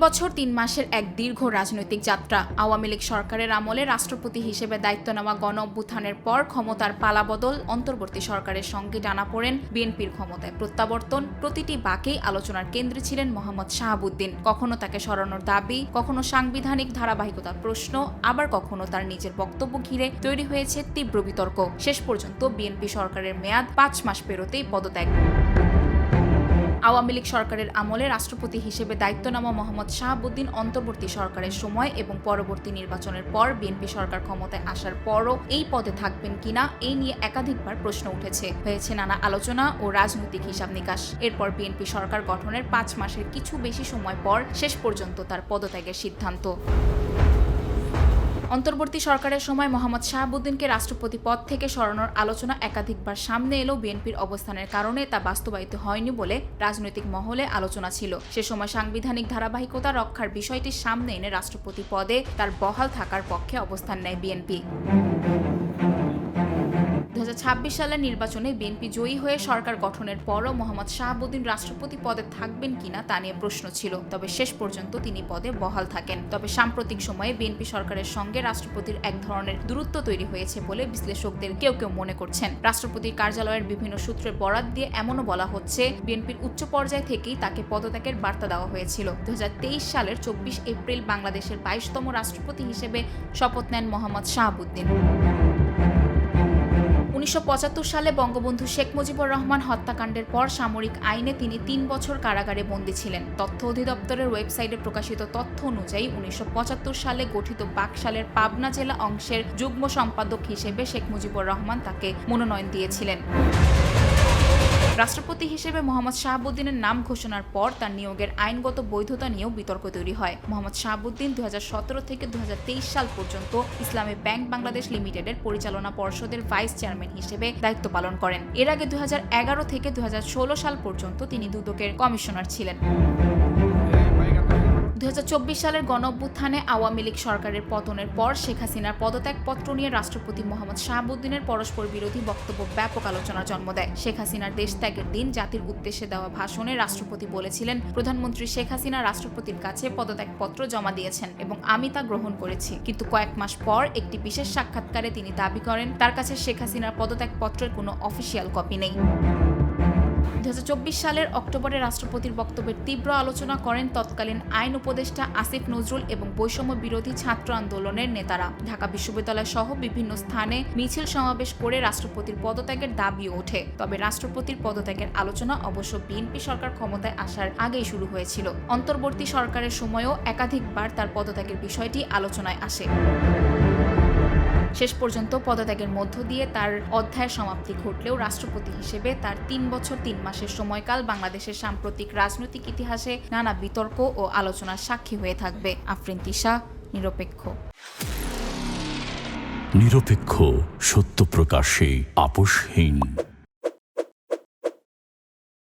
বছর ৩ মাসের এক দীর্ঘ রাজনৈতিক যাত্রা। আওয়ামী লীগ সরকারের আমলে রাষ্ট্রপতি হিসেবে দায়িত্ব নেওয়া গণ অভ্যুত্থানের পর ক্ষমতার পালাবদল, অন্তর্বর্তী সরকারের সঙ্গে টানা পড়েন বিএনপির ক্ষমতায় প্রত্যাবর্তন, প্রতিটি বাঁকেই আলোচনার কেন্দ্রে ছিলেন মোহাম্মদ শাহাবুদ্দিন। কখনো তাকে সরানোর দাবি, কখনো সাংবিধানিক ধারাবাহিকতার প্রশ্ন, আবার কখনো তার নিজের বক্তব্য ঘিরে তৈরি হয়েছে তীব্র বিতর্ক। শেষ পর্যন্ত বিএনপি সরকারের মেয়াদ ৫ মাস পেরোতেই পদত্যাগ। আওয়ামী লীগ সরকারের আমলে রাষ্ট্রপতি হিসেবে দায়িত্ব নেওয়া মোহাম্মদ শাহাবুদ্দিন অন্তর্বর্তী সরকারের সময় এবং পরবর্তী নির্বাচনের পর বিএনপি সরকার ক্ষমতায় আসার পরও এই পদে থাকবেন কিনা এই নিয়ে একাধিকবার প্রশ্ন উঠেছে। হয়েছে নানা আলোচনা ও রাজনৈতিক হিসাব নিকাশ। এরপর বিএনপি সরকার গঠনের ৫ মাসের কিছু বেশি সময় পর শেষ পর্যন্ত তার পদত্যাগের সিদ্ধান্ত। অন্তর্বর্তী সরকারের সময় মোহাম্মদ শাহাবুদ্দিনকে রাষ্ট্রপতি পদ থেকে সরানোর আলোচনা একাধিকবার সামনে এলেও বিএনপির অবস্থানের কারণে তা বাস্তবায়িত হয়নি বলে রাজনৈতিক মহলে আলোচনা ছিল। সে সময় সাংবিধানিক ধারাবাহিকতা রক্ষার বিষয়টি সামনে এনে রাষ্ট্রপতি পদে তার বহাল থাকার পক্ষে অবস্থান নেয় বিএনপি। ২০২৬ সালের নির্বাচনে বিএনপি জয়ী হয়ে সরকার গঠনের পরও মোহাম্মদ শাহাবুদ্দিন রাষ্ট্রপতি পদে থাকবেন কিনা তা নিয়ে প্রশ্ন ছিল, তবে শেষ পর্যন্ত তিনি পদে বহাল থাকেন। তবে সাম্প্রতিক সময়ে বিএনপি সরকারের সঙ্গে রাষ্ট্রপতির এক ধরনের দূরত্ব তৈরি হয়েছে বলে বিশ্লেষকদের কেউ কেউ মনে করছেন। রাষ্ট্রপতির কার্যালয়ের বিভিন্ন সূত্রের বরাত দিয়ে এমনও বলা হচ্ছে, বিএনপির উচ্চ পর্যায় থেকেই তাকে পদত্যাগের বার্তা দেওয়া হয়েছিল। ২০২৩ সালের ২৪ এপ্রিল বাংলাদেশের ২২তম রাষ্ট্রপতি হিসেবে শপথ নেন মোহাম্মদ শাহাবুদ্দিন। ১৯৭৫ সালে বঙ্গবন্ধু শেখ মুজিবুর রহমান হত্যাকাণ্ডের পর সামরিক আইনে তিনি ৩ বছর কারাগারে বন্দী ছিলেন। তথ্য অধিদপ্তরের ওয়েবসাইটে প্রকাশিত তথ্য অনুযায়ী ১৯৭৫ সালে গঠিত বাকশালের পাবনা জেলা অংশের যুগ্ম সম্পাদক হিসেবে শেখ মুজিবুর রহমান তাকে মনোনয়ন দিয়েছিলেন। রাষ্ট্রপতি হিসেবে মোহাম্মদ শাহাবুদ্দিনের নাম ঘোষণার পর তার নিয়োগের আইনগত বৈধতা নিয়েও বিতর্ক তৈরি হয়। মোহাম্মদ শাহাবুদ্দিন ২০১৭ থেকে ২০২৩ সাল পর্যন্ত ইসলামী ব্যাংক বাংলাদেশ লিমিটেডের পরিচালনা পর্ষদের ভাইস চেয়ারম্যান হিসেবে দায়িত্ব পালন করেন। এর আগে ২০১১ থেকে ২০১৬ সাল পর্যন্ত তিনি দুদকের কমিশনার ছিলেন। ২০২৪ সালের গণঅভ্যুত্থানে আওয়ামী লীগ সরকারের পতনের পর শেখ হাসিনার পদত্যাগপত্র নিয়ে রাষ্ট্রপতি মোহাম্মদ শাহাবুদ্দিনের পরস্পর বিরোধী বক্তব্য ব্যাপক আলোচনার জন্ম দেয়। শেখ হাসিনার দেশত্যাগের দিন জাতির উদ্দেশ্যে দেওয়া ভাষণে রাষ্ট্রপতি বলেছিলেন, প্রধানমন্ত্রী শেখ হাসিনা রাষ্ট্রপতির কাছে পদত্যাগপত্র জমা দিয়েছেন এবং আমি তা গ্রহণ করেছি। কিন্তু কয়েক মাস পর একটি বিশেষ সাক্ষাৎকারে তিনি দাবি করেন তার কাছে শেখ হাসিনার পদত্যাগপত্রের কোনো অফিসিয়াল কপি নেই। ২০২৪ সালের অক্টোবরে রাষ্ট্রপতির বক্তব্যের তীব্র আলোচনা করেন তৎকালীন আইন উপদেষ্টা আসিফ নজরুল এবং বৈষম্য বিরোধী ছাত্র আন্দোলনের নেতারা। ঢাকা বিশ্ববিদ্যালয় সহ বিভিন্ন স্থানে মিছিল সমাবেশ করে রাষ্ট্রপতির পদত্যাগের দাবিও ওঠে। তবে রাষ্ট্রপতির পদত্যাগের আলোচনা অবশ্য বিএনপি সরকার ক্ষমতায় আসার আগেই শুরু হয়েছিল। অন্তর্বর্তী সরকারের সময়ও একাধিকবার তার পদত্যাগের বিষয়টি আলোচনায় আসে। শেষ পর্যন্ত পদত্যাগের মধ্য দিয়ে তার অধ্যায়ের সমাপ্তি ঘটলেও রাষ্ট্রপতি হিসেবে তার ৩ বছর ৩ মাসের সময়কাল বাংলাদেশের সাম্প্রতিক রাজনৈতিক ইতিহাসে নানা বিতর্ক ও আলোচনার সাক্ষী হয়ে থাকবে। আফরিন তিশা, নিরপেক্ষ। নিরপেক্ষ, সত্য প্রকাশে আপোষহীন।